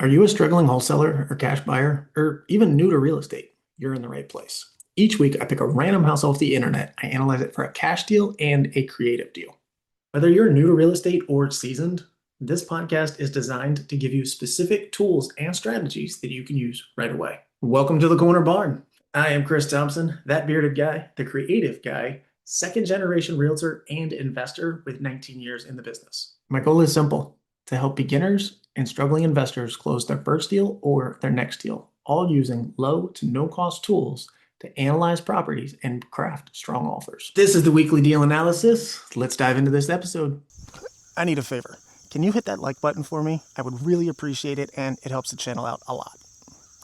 Are you a struggling wholesaler or cash buyer or even new to real estate? You're in the right place. Each week, I pick a random house off the internet. I analyze it for a cash deal and a creative deal. Whether you're new to real estate or seasoned, this podcast is designed to give you specific tools and strategies that you can use right away. Welcome to the Corner Barn. I am Chris Thompson, that bearded guy, the creative guy, second generation realtor and investor with 19 years in the business. My goal is simple: to help beginners and struggling investors close their first deal or their next deal, all using low to no cost tools to analyze properties and craft strong offers. This is the weekly deal analysis. Let's dive into this episode. I need a favor. Can you hit that like button for me? I would really appreciate it, and it helps the channel out a lot.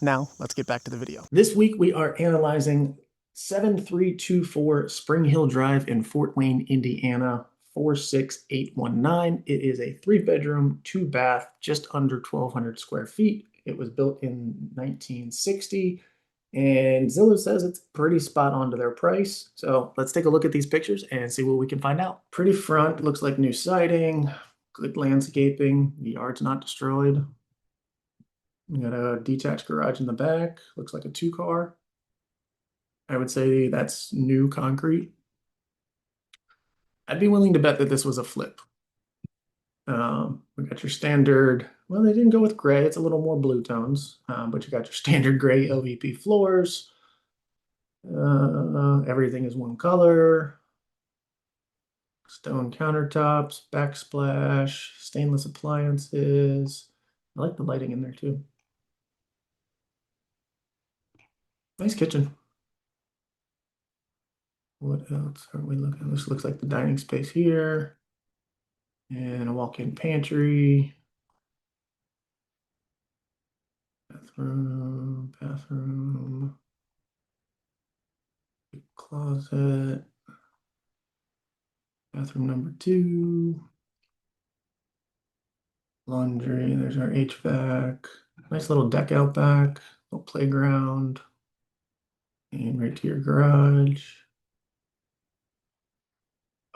Now, let's get back to the video. This week we are analyzing 7324 Spring Hill Drive in Fort Wayne, Indiana, 46819. It is a 3-bedroom, 2-bath, just under 1,200 square feet. It was built in 1960, and Zillow says it's pretty spot on to their price. So let's take a look at these pictures and see what we can find out. Pretty front, looks like new siding, good landscaping, the yard's not destroyed. We got a detached garage in the back, looks like a 2-car. I would say that's new concrete. I'd be willing to bet that this was a flip. We got your standard, well, they didn't go with gray, it's a little more blue tones, but you got your standard gray LVP floors. Everything is one color. Stone countertops, backsplash, stainless appliances. I like the lighting in there too. Nice kitchen. What else are we looking at? This looks like the dining space here. And a walk-in pantry. Bathroom. Closet. Bathroom number 2. Laundry. There's our HVAC. Nice little deck out back. Little playground. And right to your garage.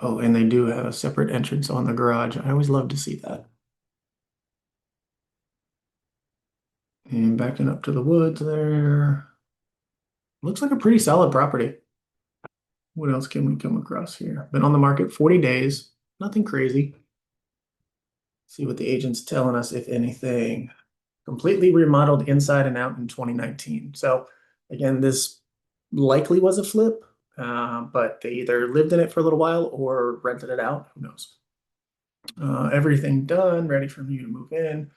Oh, and they do have a separate entrance on the garage. I always love to see that. And backing up to the woods there. Looks like a pretty solid property. What else can we come across here? Been on the market 40 days. Nothing crazy. See what the agent's telling us, if anything. Completely remodeled inside and out in 2019. So again, this likely was a flip, but they either lived in it for a little while or rented it out. Who knows? Everything done, ready for you to move in.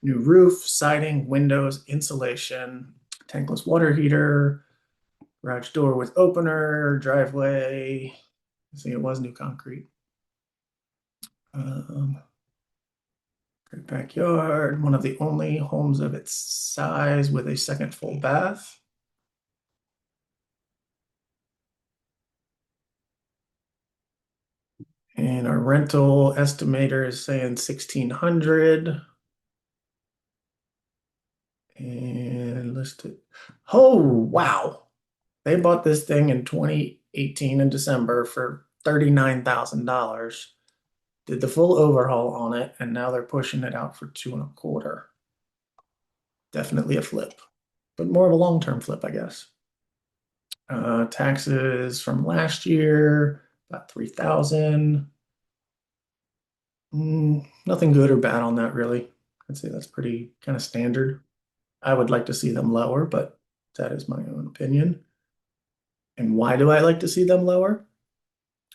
New roof, siding, windows, insulation, tankless water heater, garage door with opener, driveway. See, it was new concrete. Great backyard, one of the only homes of its size with a second full bath. And our rental estimator is saying 1,600. And listed. Oh, wow. They bought this thing in 2018 in December for $39,000. Did the full overhaul on it, and now they're pushing it out for 2.25. Definitely a flip, but more of a long-term flip, I guess. Taxes from last year, about 3,000. Nothing good or bad on that, really. I'd say that's pretty kind of standard. I would like to see them lower, but that is my own opinion. And why do I like to see them lower?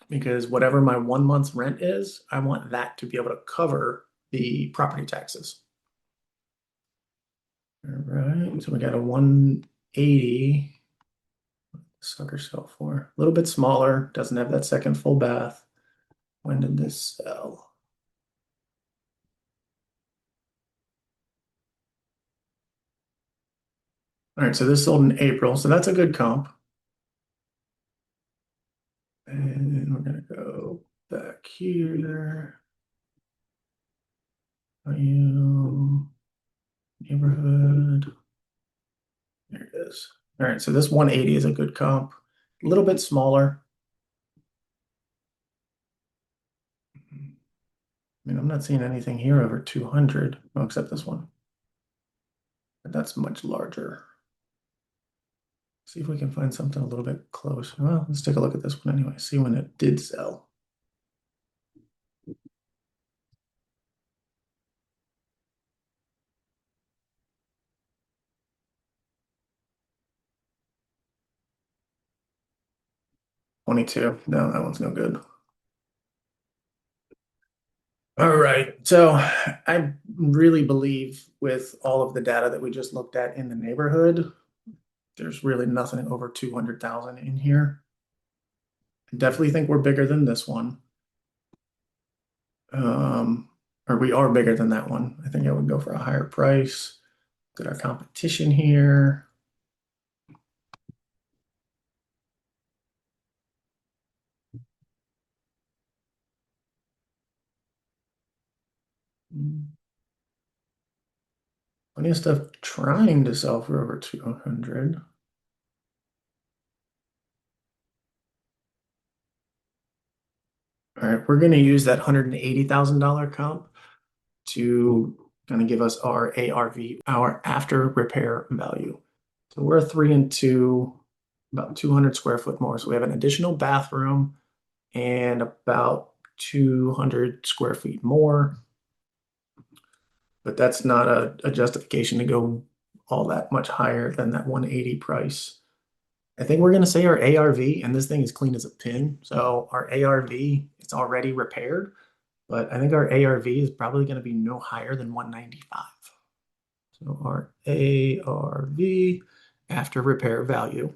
Because whatever my 1 month's rent is, I want that to be able to cover the property taxes. All right, so we got a 180. Sucker sell for a little bit smaller, doesn't have that second full bath. When did this sell? All right, so this sold in April, so that's a good comp. And we're gonna go back here. Are you neighborhood? There it is. All right, so this 180 is a good comp. A little bit smaller. I mean, I'm not seeing anything here over 200, oh, except this one. That's much larger. See if we can find something a little bit close. Well, let's take a look at this one anyway. See when it did sell. $22. No, that one's no good. All right. So I really believe with all of the data that we just looked at in the neighborhood, there's really nothing over 200,000 in here. I definitely think we're bigger than this one. Um, or we are bigger than that one. I think I would go for a higher price. Look at our competition here. Plenty of stuff trying to sell for over 200. All right, we're going to use that $180,000 comp to kind of give us our ARV, our after repair value. So we're a 3 and 2, about 200 square foot more. So we have an additional bathroom and about 200 square feet more. But that's not a justification to go all that much higher than that 180 price. I think we're going to say our ARV, and this thing is clean as a pin. So our ARV, it's already repaired, but I think our ARV is probably going to be no higher than 195. So our ARV after repair value,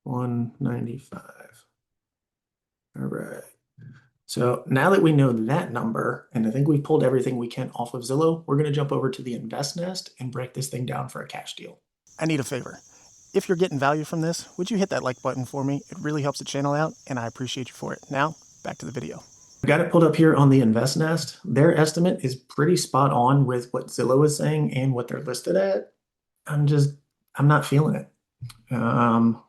195. All right. So now that we know that number, and I think we've pulled everything we can off of Zillow, we're going to jump over to the Invest Nest and break this thing down for a cash deal. I need a favor. If you're getting value from this, would you hit that like button for me? It really helps the channel out, and I appreciate you for it. Now, back to the video. I got it pulled up here on the Invest Nest. Their estimate is pretty spot on with what Zillow is saying and what they're listed at. I'm not feeling it.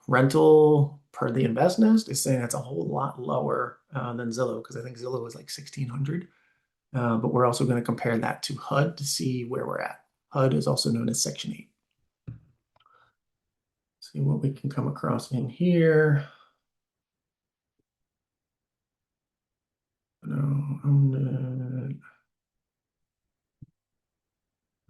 Rental per the Invest Nest is saying it's a whole lot lower than Zillow because I think Zillow was like 1,600. But we're also going to compare that to HUD to see where we're at. HUD is also known as Section 8. See what we can come across in here. No,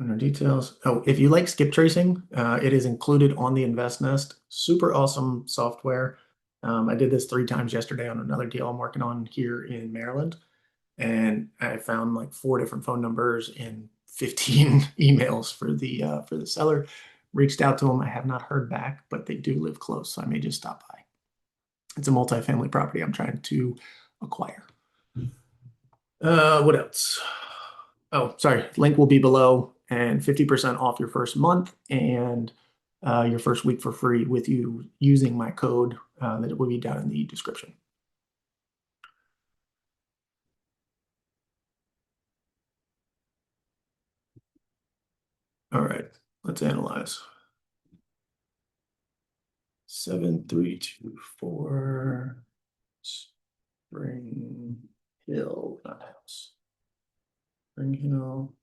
under details. Oh, if you like skip tracing, it is included on the Invest Nest. Super awesome software. I did this 3 times yesterday on another deal I'm working on here in Maryland. And I found like 4 different phone numbers and 15 emails for the seller. Reached out to them. I have not heard back, but they do live close, so I may just stop by. It's a multifamily property I'm trying to acquire. What else? Oh, sorry. Link will be below and 50% off your first month and your first week for free with you using my code that will be down in the description. All right, let's analyze. 7324 Spring Hill, not house. Spring Hill.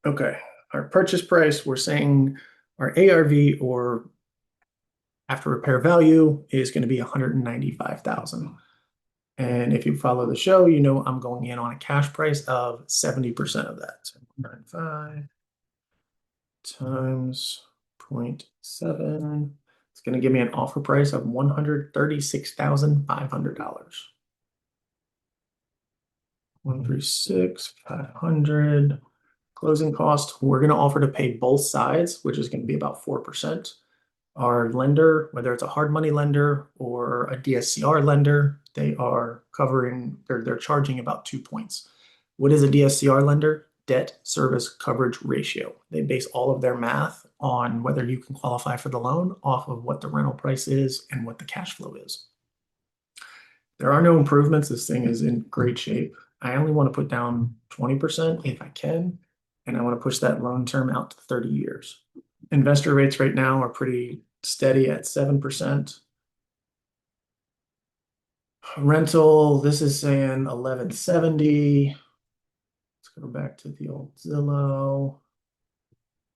Okay, our purchase price, we're saying our ARV or after repair value is going to be 195,000. And if you follow the show, you know I'm going in on a cash price of 70% of that. So 195 times 0.7. It's going to give me an offer price of $136,500. 136,500. Closing cost, we're going to offer to pay both sides, which is going to be about 4%. Our lender, whether it's a hard money lender or a DSCR lender, they are covering, they're charging about 2 points. What is a DSCR lender? Debt service coverage ratio. They base all of their math on whether you can qualify for the loan off of what the rental price is and what the cash flow is. There are no improvements. This thing is in great shape. I only want to put down 20% if I can, and I want to push that loan term out to 30 years. Investor rates right now are pretty steady at 7%. Rental, this is saying 1170. Let's go back to the old Zillow.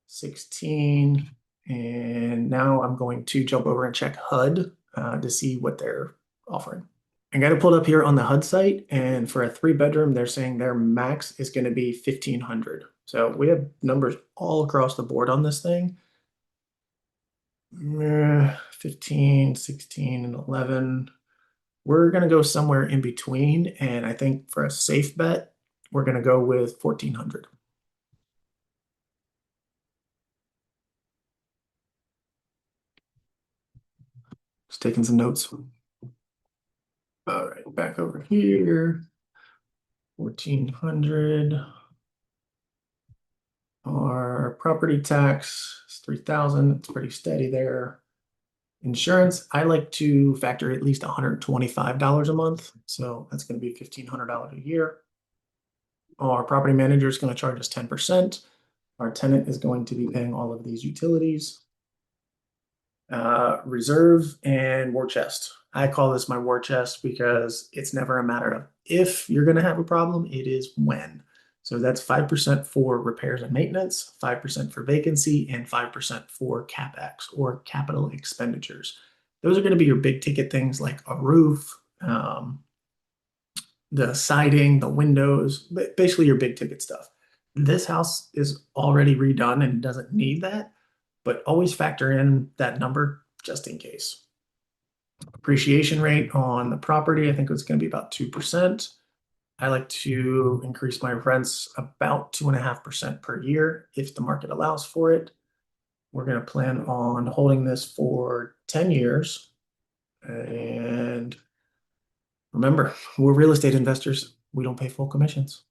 16. And now I'm going to jump over and check HUD to see what they're offering. I got it pulled up here on the HUD site, and for a 3-bedroom, they're saying their max is going to be 1,500. So we have numbers all across the board on this thing. 15, 16, and 11. We're going to go somewhere in between, and I think for a safe bet, we're going to go with 1,400. Just taking some notes. All right, back over here. 1,400. Our property tax is 3,000. It's pretty steady there. Insurance, I like to factor at least $125 a month. So that's going to be $1,500 a year. Our property manager is going to charge us 10%. Our tenant is going to be paying all of these utilities. Reserve and war chest. I call this my war chest because it's never a matter of if you're going to have a problem, it is when. So that's 5% for repairs and maintenance, 5% for vacancy, and 5% for CapEx or capital expenditures. Those are going to be your big ticket things like a roof, the siding, the windows, basically your big ticket stuff. This house is already redone and doesn't need that, but always factor in that number just in case. Appreciation rate on the property, I think it's going to be about 2%. I like to increase my rents about 2.5% per year if the market allows for it. We're going to plan on holding this for 10 years. And remember, we're real estate investors. We don't pay full commissions.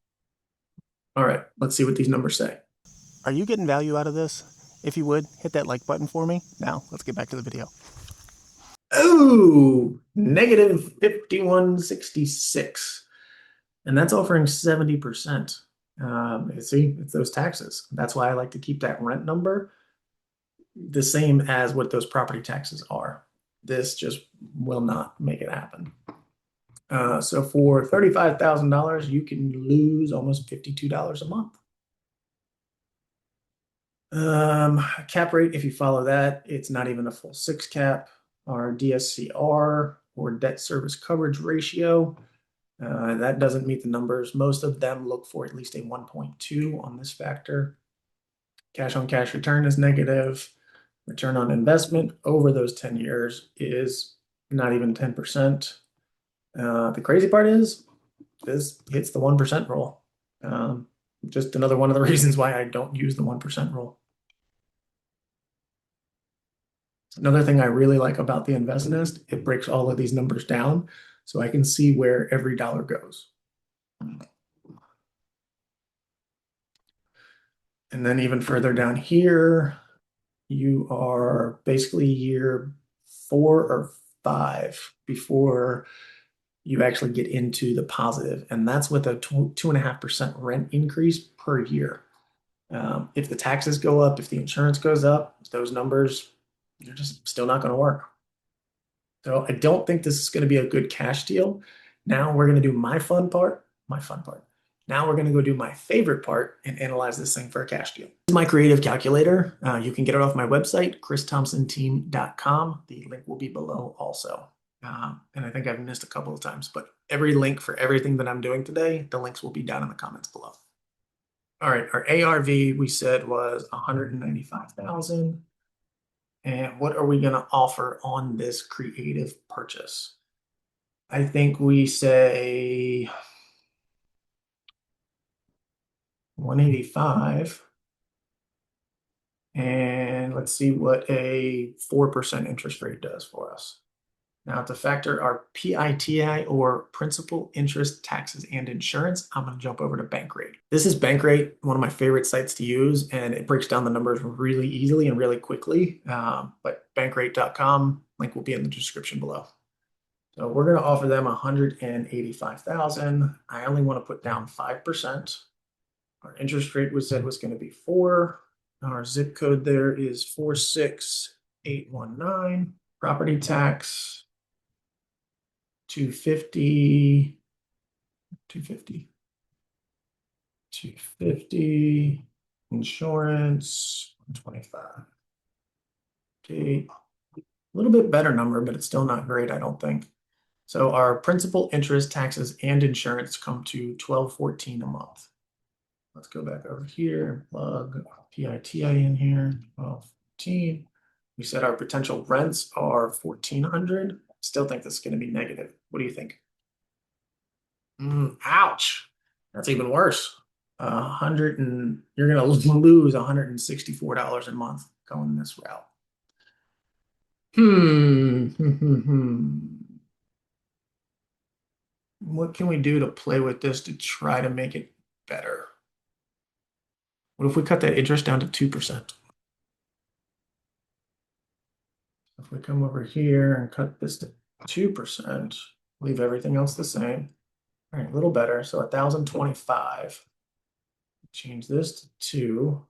All right, let's see what these numbers say. Are you getting value out of this? If you would, hit that like button for me. Now, let's get back to the video. Oh, negative 5166. And that's offering 70%. See, it's those taxes. That's why I like to keep that rent number the same as what those property taxes are. This just will not make it happen. So for $35,000, you can lose almost $52 a month. Cap rate, if you follow that, it's not even a full 6 cap. Our DSCR or debt service coverage ratio, that doesn't meet the numbers. Most of them look for at least a 1.2 on this factor. Cash on cash return is negative. Return on investment over those 10 years is not even 10%. The crazy part is this hits the 1% rule. Just another one of the reasons why I don't use the 1% rule. Another thing I really like about the InvestNest, it breaks all of these numbers down so I can see where every dollar goes. And then even further down here, you are basically year 4 or 5 before you actually get into the positive, and that's with a 2.5% rent increase per year. If the taxes go up, if the insurance goes up, those numbers, they're just still not going to work. So I don't think this is going to be a good cash deal. Now we're going to do my fun part. Now we're going to go do my favorite part and analyze this thing for a cash deal. This is my creative calculator. You can get it off my website, christhompsonteam.com. The link will be below also. And I think I've missed a couple of times, but every link for everything that I'm doing today, the links will be down in the comments below. All right, our ARV we said was 195,000. And what are we going to offer on this creative purchase? I think we say 185. And let's see what a 4% interest rate does for us. Now to factor our PITI or principal, interest, taxes, and insurance, I'm going to jump over to Bankrate. This is Bankrate, one of my favorite sites to use, and it breaks down the numbers really easily and really quickly. But bankrate.com, link will be in the description below. So we're going to offer them 185,000. I only want to put down 5%. Our interest rate was said was going to be 4. Our zip code there is 46819. Property tax 250, 250, insurance 25. Okay, a little bit better number, but it's still not great, I don't think. So our principal, interest, taxes, and insurance come to $12.14 a month. Let's go back over here and plug PITI in here, 12.14. We said our potential rents are 1,400. Still think this is going to be negative. What do you think? Ouch. That's even worse. You're gonna lose $164 a month going this route. Hmm. What can we do to play with this to try to make it better? What if we cut that interest down to 2%? If we come over here and cut this to 2%, leave everything else the same. All right, a little better. So 1,025. Change this to 2.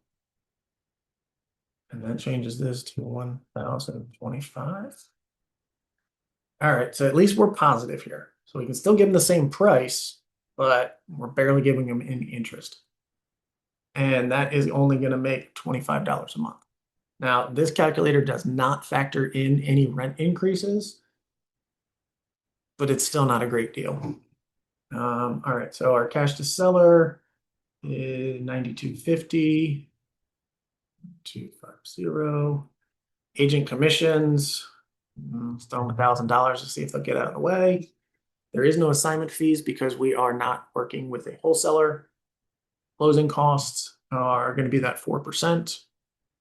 And that changes this to 1,025. All right, so at least we're positive here. So we can still give them the same price, but we're barely giving them any interest. And that is only going to make $25 a month. Now, this calculator does not factor in any rent increases, but it's still not a great deal. All right, so our cash to seller is 92.50, 250. Agent commissions, let's throw them $1,000 to see if they'll get out of the way. There is no assignment fees because we are not working with a wholesaler. Closing costs are going to be that 4%.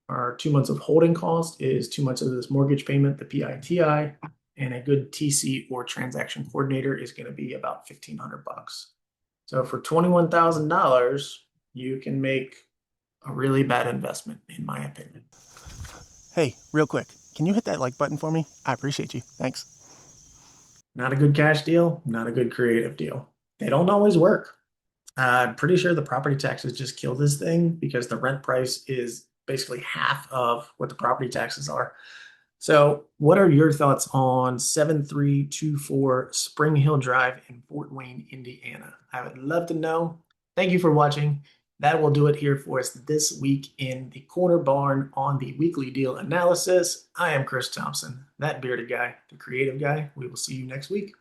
Our 2 months of holding cost is 2 months of this mortgage payment, the PITI, and a good TC or transaction coordinator is going to be about $1,500. So for $21,000, you can make a really bad investment, in my opinion. Hey, real quick, can you hit that like button for me? I appreciate you. Thanks. Not a good cash deal, not a good creative deal. They don't always work. I'm pretty sure the property taxes just killed this thing because the rent price is basically half of what the property taxes are. So, what are your thoughts on 7324 Spring Hill Drive in Fort Wayne, Indiana? I would love to know. Thank you for watching. That will do it here for us this week in the Corner Barn on the weekly deal analysis. I am Chris Thompson, that bearded guy, the creative guy. We will see you next week.